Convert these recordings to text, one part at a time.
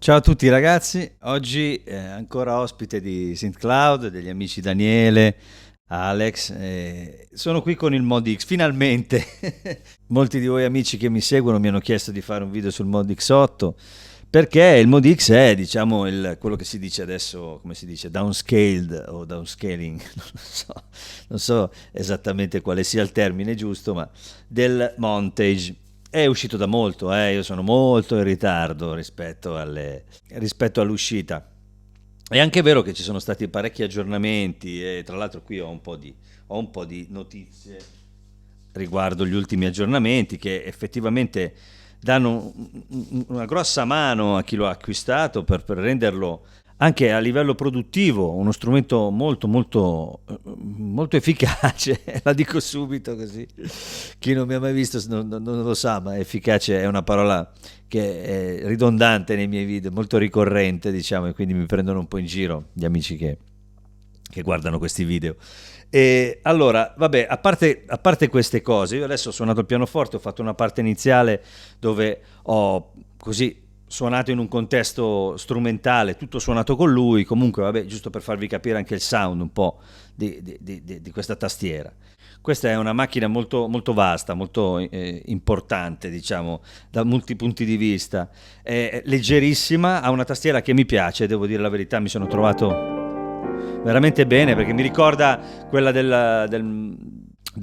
Ciao a tutti ragazzi, oggi ancora ospite di SynthCloud, degli amici Daniele, Alex, sono qui con il Mod X, finalmente. Molti di voi amici che mi seguono mi hanno chiesto di fare un video sul Mod X8 perché il Mod X è, diciamo, quello che si dice adesso, come si dice, downscaled o downscaling, non so esattamente quale sia il termine giusto, ma del Montage. È uscito da molto, io sono molto in ritardo rispetto all'uscita. È anche vero che ci sono stati parecchi aggiornamenti e tra l'altro qui ho un po' di notizie riguardo gli ultimi aggiornamenti che effettivamente danno una grossa mano a chi lo ha acquistato per renderlo anche a livello produttivo uno strumento molto molto molto efficace. La dico subito così chi non mi ha mai visto non lo sa, ma efficace è una parola che è ridondante nei miei video, molto ricorrente, diciamo, e quindi mi prendono un po' in giro gli amici che guardano questi video. E allora, vabbè, a parte queste cose, io adesso ho suonato il pianoforte, ho fatto una parte iniziale dove ho così suonato in un contesto strumentale, tutto suonato con lui, comunque, vabbè, giusto per farvi capire anche il sound un po' di questa tastiera. Questa è una macchina molto, molto vasta, molto importante, diciamo, da molti punti di vista. È leggerissima, ha una tastiera che mi piace, devo dire la verità, mi sono trovato veramente bene perché mi ricorda quella del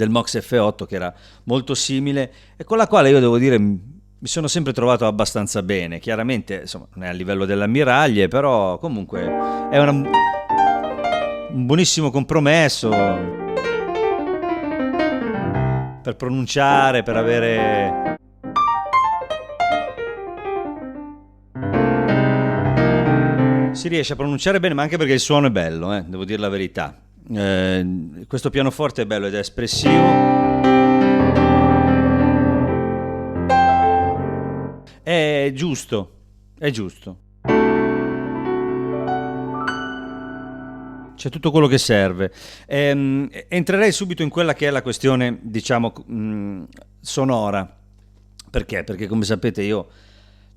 Mox F8 che era molto simile e con la quale io devo dire mi sono sempre trovato abbastanza bene. Chiaramente, insomma, non è a livello dell'ammiraglie, però comunque è un buonissimo compromesso per pronunciare, per avere. Si riesce a pronunciare bene, ma anche perché il suono è bello, devo dire la verità. Questo pianoforte è bello ed è espressivo. È giusto, è giusto. C'è tutto quello che serve. Entrerei subito in quella che è la questione, diciamo, sonora. Perché? Perché come sapete io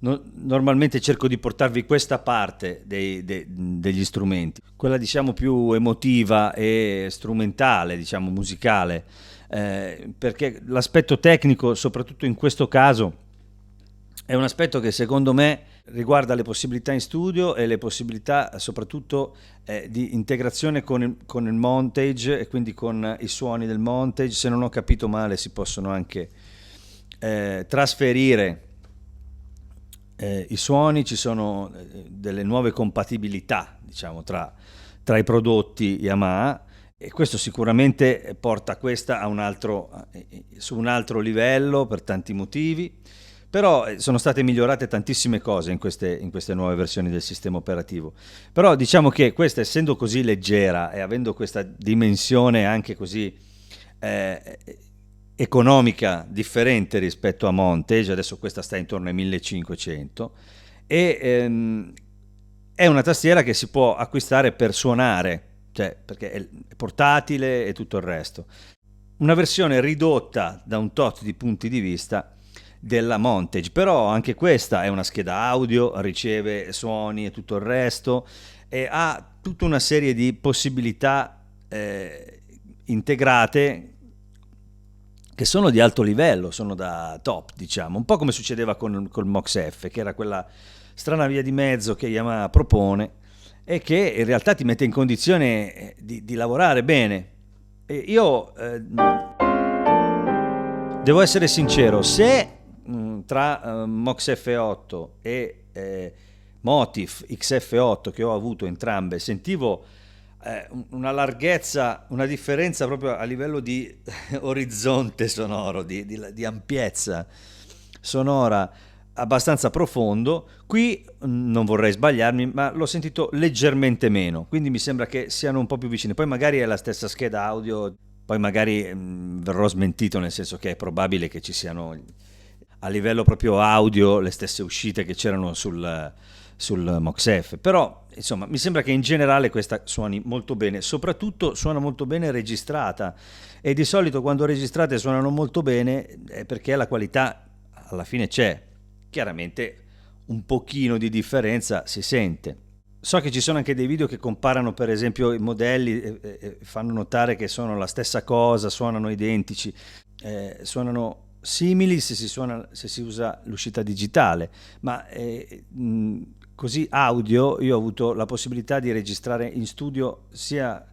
normalmente cerco di portarvi questa parte degli strumenti, quella diciamo più emotiva e strumentale, diciamo musicale, perché l'aspetto tecnico, soprattutto in questo caso, è un aspetto che secondo me riguarda le possibilità in studio e le possibilità soprattutto di integrazione con il montage e quindi con i suoni del montage. Se non ho capito male si possono anche trasferire i suoni, ci sono delle nuove compatibilità, diciamo, tra i prodotti Yamaha e questo sicuramente porta questa su un altro livello per tanti motivi, però sono state migliorate tantissime cose in queste nuove versioni del sistema operativo. Però diciamo che questa, essendo così leggera e avendo questa dimensione anche così eh, economica differente rispetto a Montage, adesso questa sta intorno ai 1500 e è una tastiera che si può acquistare per suonare, cioè perché è portatile e tutto il resto. Una versione ridotta da un tot di punti di vista della Montage, però anche questa è una scheda audio, riceve suoni e tutto il resto e ha tutta una serie di possibilità integrate che sono di alto livello, sono da top, diciamo, un po' come succedeva col Mox F, che era quella strana via di mezzo che Yamaha propone e che in realtà ti mette in condizione di lavorare bene. E io devo essere sincero, se tra Mox F8 e Motif XF8 che ho avuto entrambe, sentivo una larghezza, una differenza proprio a livello di orizzonte sonoro, di ampiezza sonora abbastanza profondo. Qui non vorrei sbagliarmi, ma l'ho sentito leggermente meno, quindi mi sembra che siano un po' più vicine. Poi magari è la stessa scheda audio, poi magari verrò smentito, nel senso che è probabile che ci siano a livello proprio audio le stesse uscite che c'erano sul Mox F, però insomma mi sembra che in generale questa suoni molto bene, soprattutto suona molto bene registrata e di solito quando registrate suonano molto bene è perché la qualità alla fine c'è. Chiaramente un pochino di differenza si sente. So che ci sono anche dei video che comparano per esempio i modelli e fanno notare che sono la stessa cosa, suonano identici, suonano simili se si usa l'uscita digitale, ma così audio io ho avuto la possibilità di registrare in studio sia,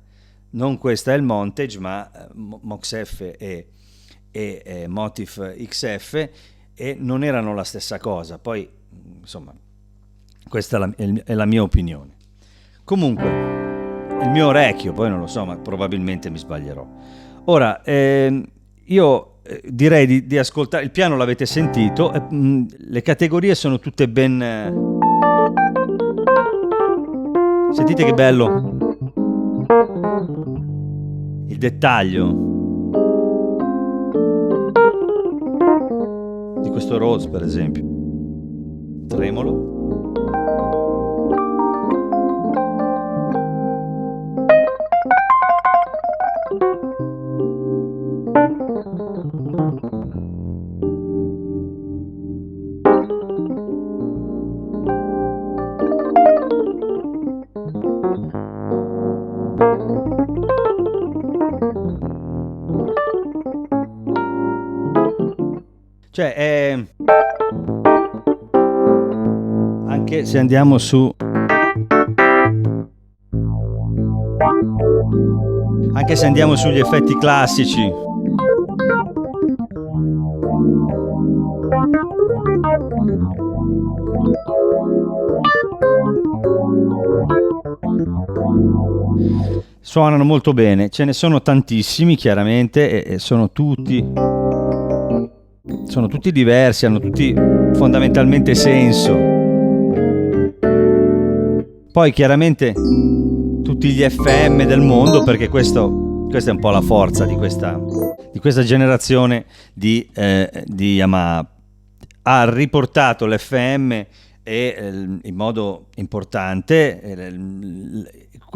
non questa è il Montage, ma Mox-F e Motif XF, e non erano la stessa cosa. Poi insomma questa è la mia opinione. Comunque il mio orecchio, poi non lo so, ma probabilmente mi sbaglierò. Ora io direi di ascoltare il piano, l'avete sentito, le categorie sono tutte ben sentite che bello il dettaglio di questo Rhodes, per esempio, tremolo. Cioè, anche se andiamo su, anche se andiamo sugli effetti classici, suonano molto bene. Ce ne sono tantissimi chiaramente e sono tutti diversi, hanno tutti fondamentalmente senso. Poi chiaramente tutti gli FM del mondo, perché questa è un po' la forza di questa generazione di Yamaha. Ha riportato l'FM in modo importante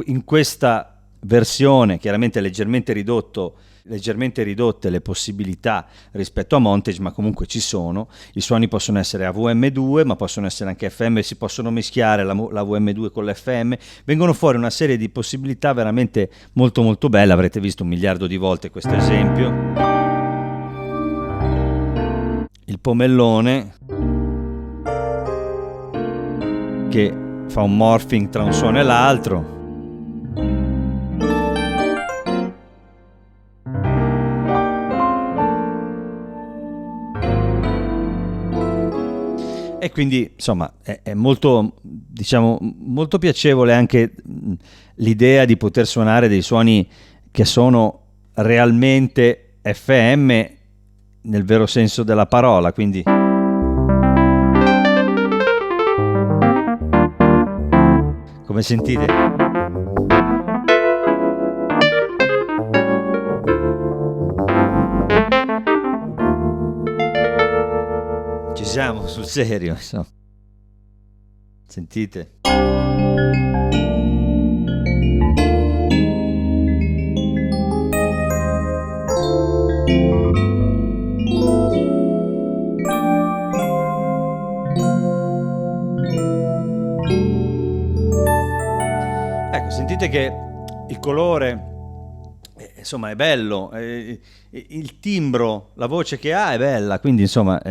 in questa versione, chiaramente leggermente ridotte le possibilità rispetto a Montage, ma comunque ci sono. I suoni possono essere AVM2, ma possono essere anche FM, si possono mischiare la VM2 con l'FM, vengono fuori una serie di possibilità veramente molto molto belle. Avrete visto 1 miliardo di volte questo esempio, il pomellone che fa un morphing tra un suono e l'altro. E quindi insomma è molto, diciamo, molto piacevole anche l'idea di poter suonare dei suoni che sono realmente FM nel vero senso della parola, quindi come sentite ci siamo sul serio, insomma. Sentite. Ecco, sentite che il colore, insomma, è bello, il timbro, la voce che ha è bella, quindi insomma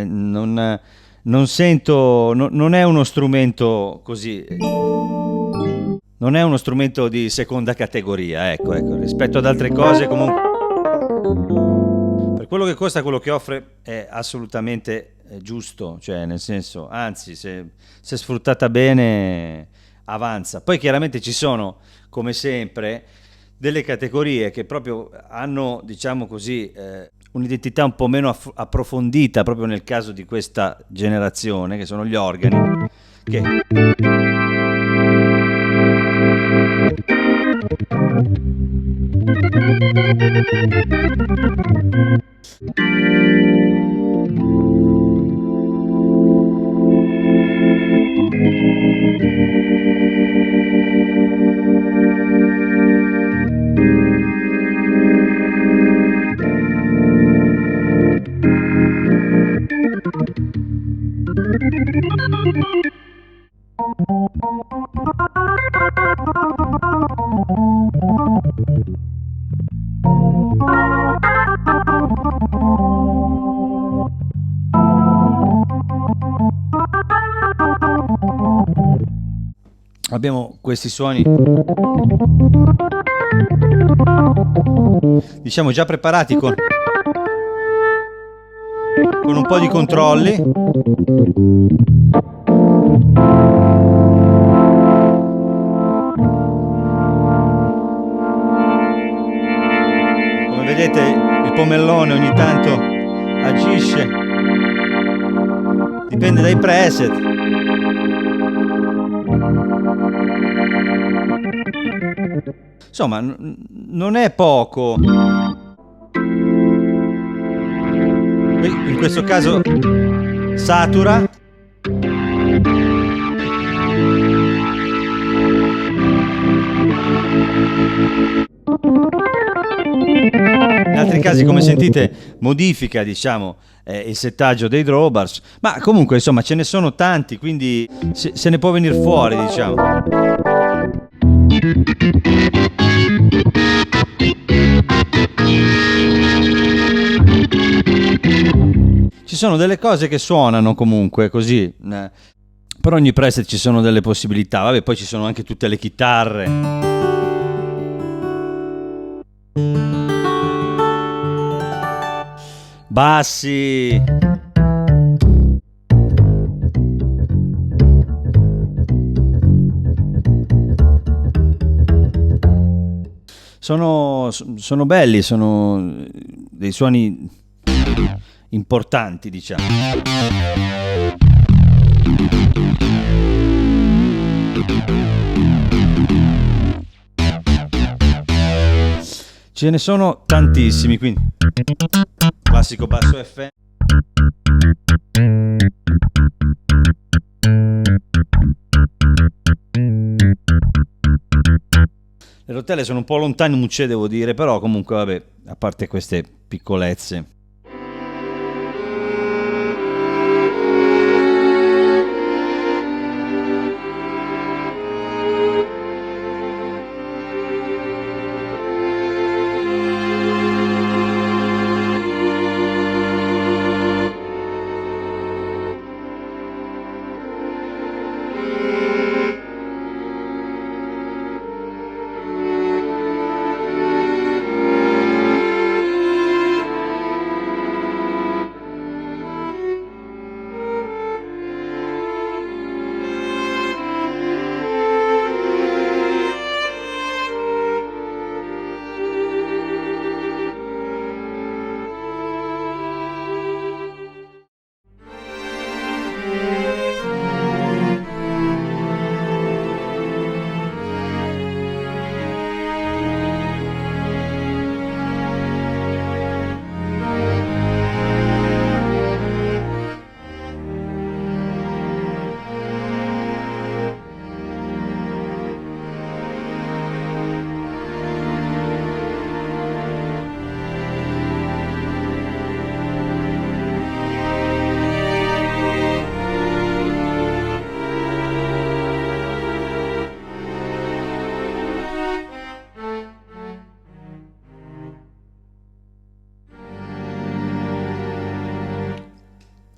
non sento, non è uno strumento così, non è uno strumento di seconda categoria, ecco, rispetto ad altre cose comunque, per quello che costa, quello che offre è assolutamente giusto, cioè nel senso, anzi, se sfruttata bene avanza. Poi chiaramente ci sono, come sempre, delle categorie che proprio hanno, diciamo così, un'identità un po' meno approfondita, proprio nel caso di questa generazione, che sono gli organi, che Abbiamo questi suoni, diciamo, già preparati con un po' di controlli. Come vedete, il pomellone ogni tanto agisce, dipende dai preset. Insomma, non è poco. In questo caso satura. In altri casi, come sentite, modifica, diciamo, il settaggio dei drawbars. Ma comunque, insomma, ce ne sono tanti, quindi se ne può venire fuori, diciamo. Ci sono delle cose che suonano comunque così, per ogni preset ci sono delle possibilità. Vabbè, poi ci sono anche tutte le chitarre. Bassi. Sono belli, sono dei suoni importanti, diciamo. Ce ne sono tantissimi, quindi classico basso F. Le rotelle sono un po' lontanucce, devo dire, però comunque vabbè, a parte queste piccolezze.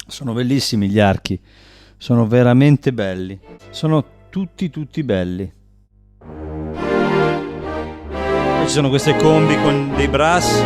Sono bellissimi gli archi, sono veramente belli, sono tutti belli. Poi ci sono queste combi con dei brass.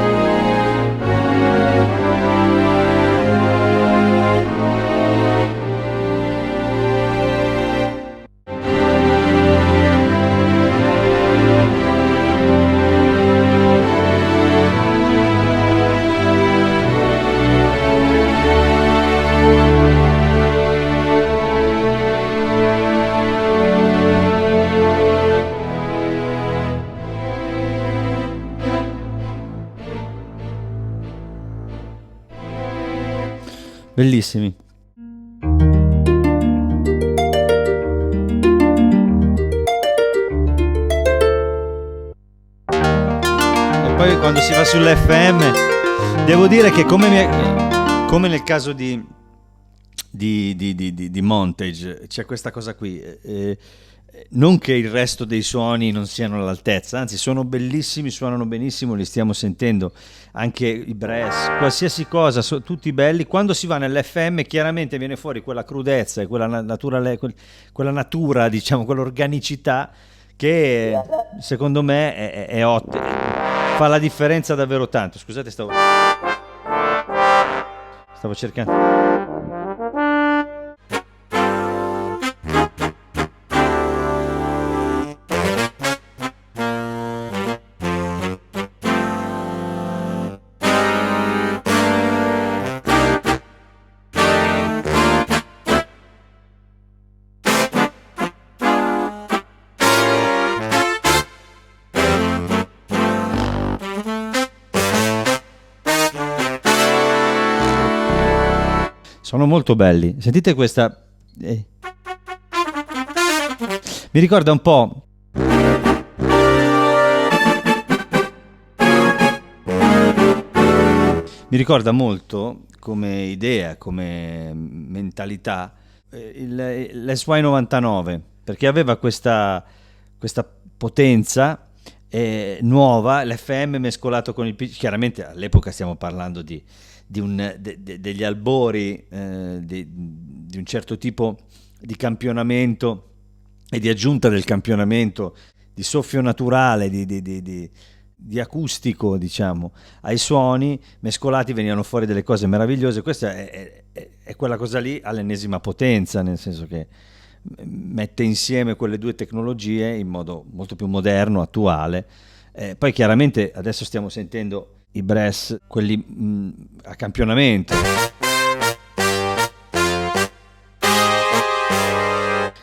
Bellissimi. E poi quando si va sull'FM, devo dire che come nel caso di di montage, c'è questa cosa qui. Non che il resto dei suoni non siano all'altezza, anzi sono bellissimi, suonano benissimo, li stiamo sentendo, anche i brass, qualsiasi cosa, tutti belli. Quando si va nell'FM chiaramente viene fuori quella crudezza e quella quella natura, diciamo, quell'organicità che secondo me è ottima, fa la differenza davvero tanto. Scusate, stavo cercando. Sono molto belli. Sentite questa. Mi ricorda un po'. Mi ricorda molto come idea, come mentalità, l'SY99, perché aveva questa potenza nuova, l'FM mescolato con il PC. Chiaramente all'epoca stiamo parlando degli albori di un certo tipo di campionamento e di aggiunta del campionamento, di soffio naturale, di acustico, diciamo, ai suoni mescolati, venivano fuori delle cose meravigliose. Questa è quella cosa lì all'ennesima potenza, nel senso che mette insieme quelle due tecnologie in modo molto più moderno, attuale. Poi chiaramente adesso stiamo sentendo i brass, quelli a campionamento,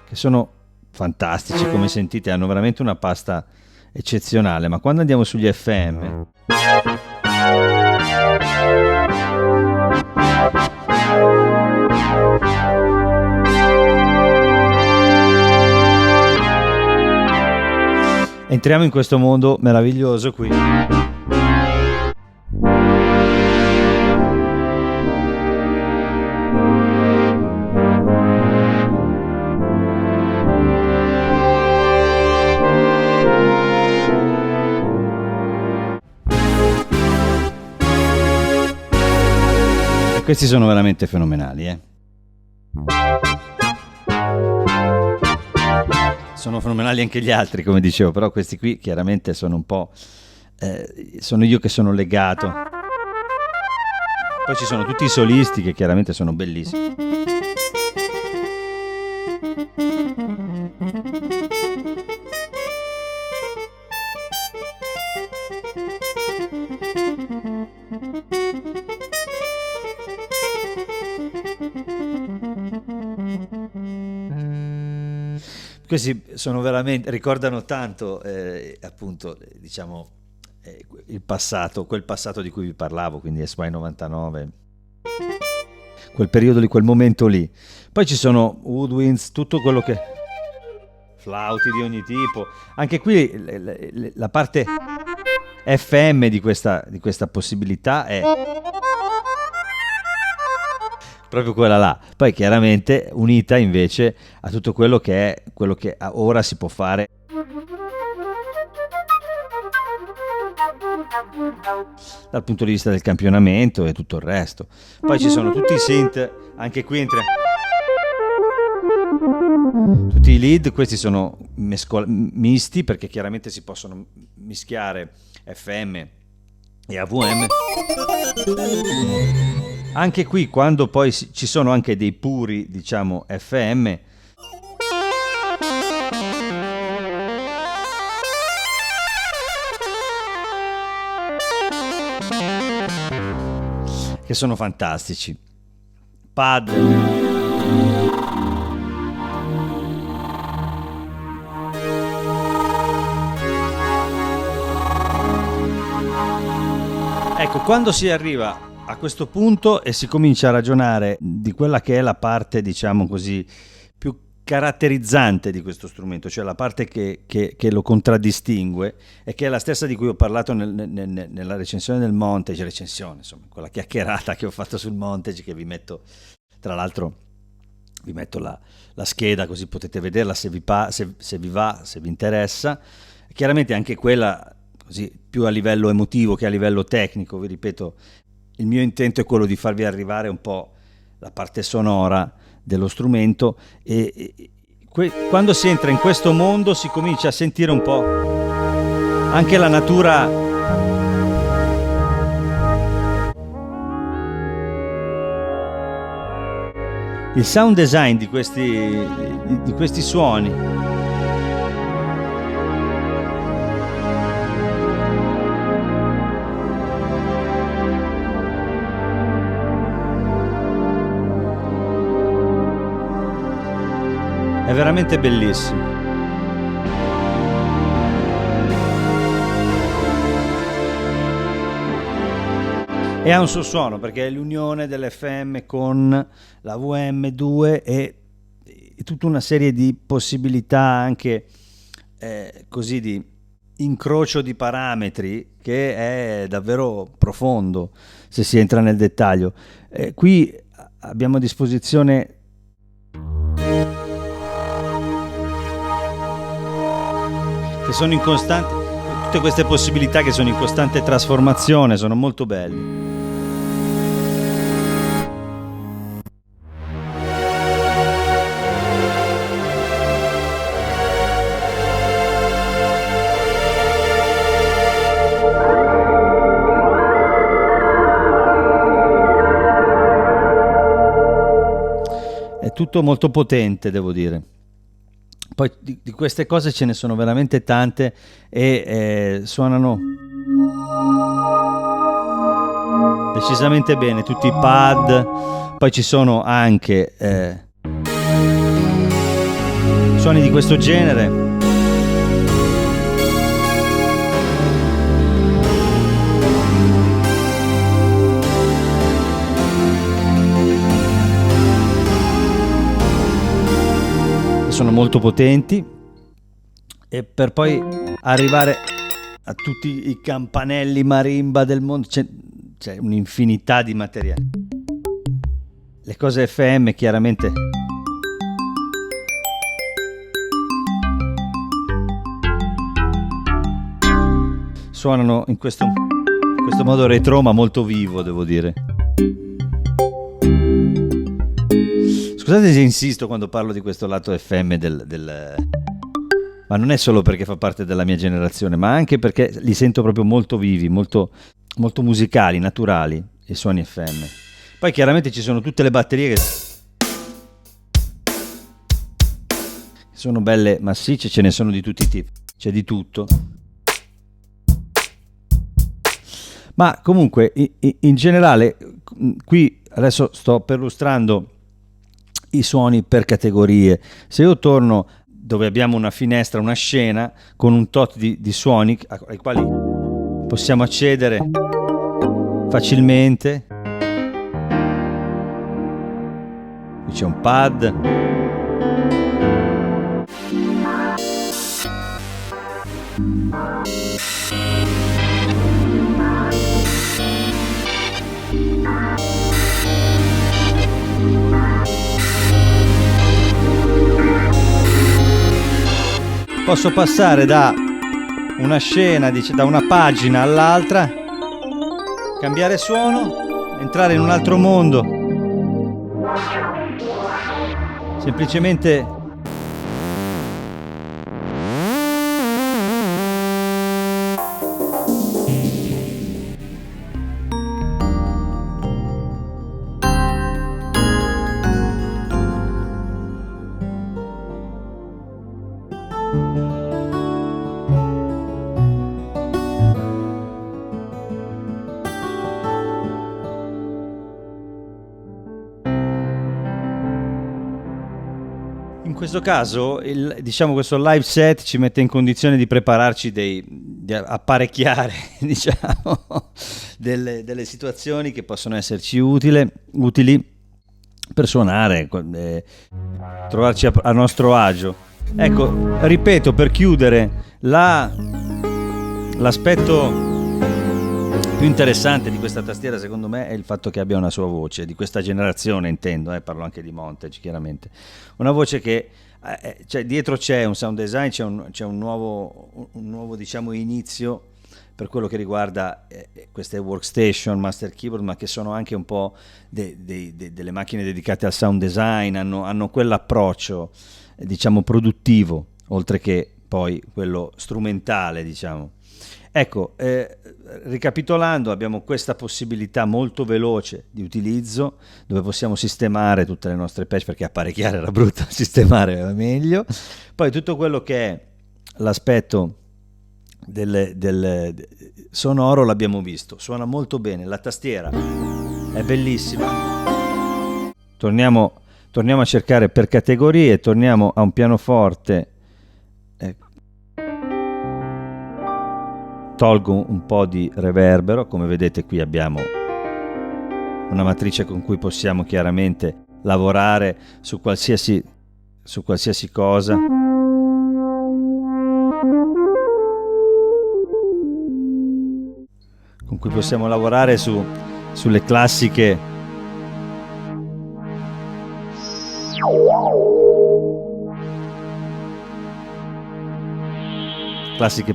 che sono fantastici, come sentite, hanno veramente una pasta eccezionale. Ma quando andiamo sugli FM, entriamo in questo mondo meraviglioso qui. Questi sono veramente fenomenali, Sono fenomenali anche gli altri, come dicevo, però questi qui chiaramente sono un po'. Sono io che sono legato. Poi ci sono tutti i solisti che chiaramente sono bellissimi. Questi sono veramente, ricordano tanto appunto, diciamo, il passato, quel passato di cui vi parlavo, quindi SY99, quel periodo lì, quel momento lì. Poi ci sono woodwinds, tutto quello che, flauti di ogni tipo. Anche qui la parte FM di questa possibilità è proprio quella là. Poi chiaramente unita invece a tutto quello che è quello che ora si può fare dal punto di vista del campionamento e tutto il resto. Poi ci sono tutti i synth, anche qui tutti i lead, questi sono misti, perché chiaramente si possono mischiare FM e AVM. Anche qui, quando poi ci sono anche dei puri, diciamo, FM, che sono fantastici. Pad. Ecco, quando si arriva a questo punto e si comincia a ragionare di quella che è la parte, diciamo così, più caratterizzante di questo strumento, cioè la parte che lo contraddistingue, e che è la stessa di cui ho parlato nella recensione del Montage, insomma, quella chiacchierata che ho fatto sul Montage, che vi metto tra l'altro vi metto la scheda così potete vederla se vi va, se vi interessa. Chiaramente anche quella così più a livello emotivo che a livello tecnico, vi ripeto, il mio intento è quello di farvi arrivare un po' la parte sonora dello strumento e quando si entra in questo mondo si comincia a sentire un po' anche la natura, il sound design di questi suoni. È veramente bellissimo. E ha un suo suono perché è l'unione dell'FM con la VM2 e tutta una serie di possibilità anche così di incrocio di parametri che è davvero profondo se si entra nel dettaglio. Qui abbiamo a disposizione che sono in costante, tutte queste possibilità che sono in costante trasformazione, sono molto belli. È tutto molto potente, devo dire. Poi di queste cose ce ne sono veramente tante e suonano decisamente bene, tutti i pad, poi ci sono anche suoni di questo genere. Sono molto potenti e per poi arrivare a tutti i campanelli marimba del mondo c'è un'infinità di materiali. Le cose FM chiaramente suonano in questo modo retro ma molto vivo, devo dire. Scusate se insisto quando parlo di questo lato FM ma non è solo perché fa parte della mia generazione, ma anche perché li sento proprio molto vivi, molto, molto musicali, naturali, i suoni FM. Poi chiaramente ci sono tutte le batterie che sono belle massicce, ce ne sono di tutti i tipi, c'è di tutto. Ma comunque in generale qui adesso sto perlustrando i suoni per categorie. Se io torno dove abbiamo una finestra, una scena con un tot di suoni ai quali possiamo accedere facilmente, qui c'è un pad, posso passare da una scena, da una pagina all'altra, cambiare suono, entrare in un altro mondo, semplicemente in questo caso, diciamo, questo live set ci mette in condizione di prepararci di apparecchiare, diciamo, delle situazioni che possono esserci utili per suonare, trovarci a nostro agio. Ecco, ripeto, per chiudere, l'aspetto più interessante di questa tastiera secondo me è il fatto che abbia una sua voce, di questa generazione intendo, parlo anche di Montage chiaramente, una voce che cioè, dietro c'è un sound design, c'è un nuovo diciamo inizio per quello che riguarda queste workstation, master keyboard, ma che sono anche un po' delle macchine dedicate al sound design, hanno quell'approccio diciamo produttivo, oltre che poi quello strumentale diciamo. Ecco, ricapitolando, abbiamo questa possibilità molto veloce di utilizzo dove possiamo sistemare tutte le nostre patch, perché apparecchiare era brutto, sistemare era meglio. Poi tutto quello che è l'aspetto del sonoro l'abbiamo visto, suona molto bene, la tastiera è bellissima. Torniamo a cercare per categorie, torniamo a un pianoforte. Tolgo un po' di reverbero, come vedete qui abbiamo una matrice con cui possiamo chiaramente lavorare su qualsiasi cosa. Con cui possiamo lavorare sulle classiche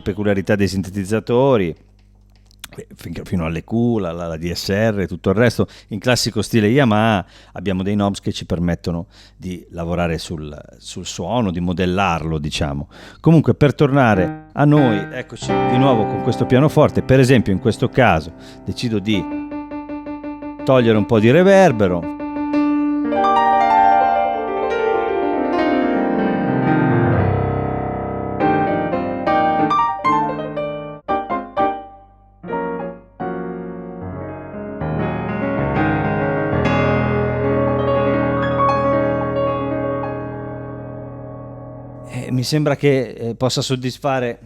peculiarità dei sintetizzatori, fino all'EQ, la DSR e tutto il resto. In classico stile Yamaha abbiamo dei knobs che ci permettono di lavorare sul suono, di modellarlo diciamo. Comunque, per tornare a noi, eccoci di nuovo con questo pianoforte. Per esempio in questo caso decido di togliere un po' di reverbero. Mi sembra che possa soddisfare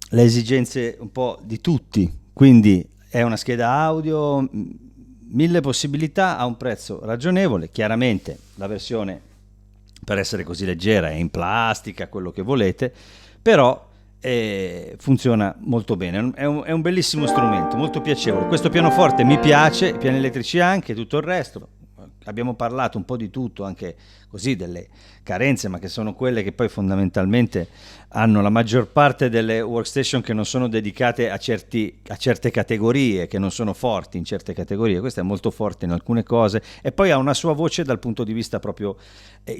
le esigenze un po' di tutti, quindi è una scheda audio, 1000 possibilità a un prezzo ragionevole. Chiaramente la versione, per essere così leggera, è in plastica, quello che volete, però funziona molto bene, è un bellissimo strumento, molto piacevole. Questo pianoforte mi piace, i piani elettrici anche, tutto il resto. Abbiamo parlato un po' di tutto, anche così delle carenze, ma che sono quelle che poi fondamentalmente hanno la maggior parte delle workstation che non sono dedicate a certe categorie, che non sono forti in certe categorie. Questa è molto forte in alcune cose e poi ha una sua voce dal punto di vista proprio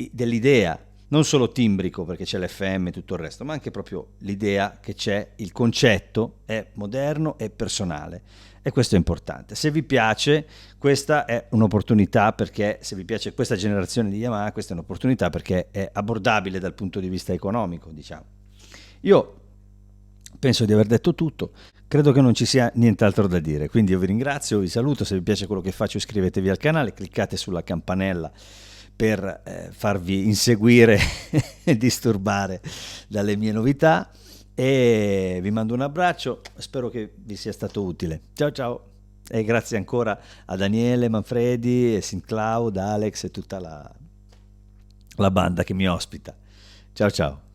dell'idea, non solo timbrico perché c'è l'FM e tutto il resto, ma anche proprio l'idea che c'è, il concetto è moderno e personale. E questo è importante. Se vi piace, questa è un'opportunità, perché se vi piace questa generazione di Yamaha, questa è un'opportunità perché è abbordabile dal punto di vista economico, diciamo. Io penso di aver detto tutto, credo che non ci sia nient'altro da dire, quindi io vi ringrazio, vi saluto, se vi piace quello che faccio iscrivetevi al canale, cliccate sulla campanella per farvi inseguire e disturbare dalle mie novità. E vi mando un abbraccio, spero che vi sia stato utile. Ciao ciao e grazie ancora a Daniele, Manfredi, SynthCloud, Alex e tutta la banda che mi ospita. Ciao ciao.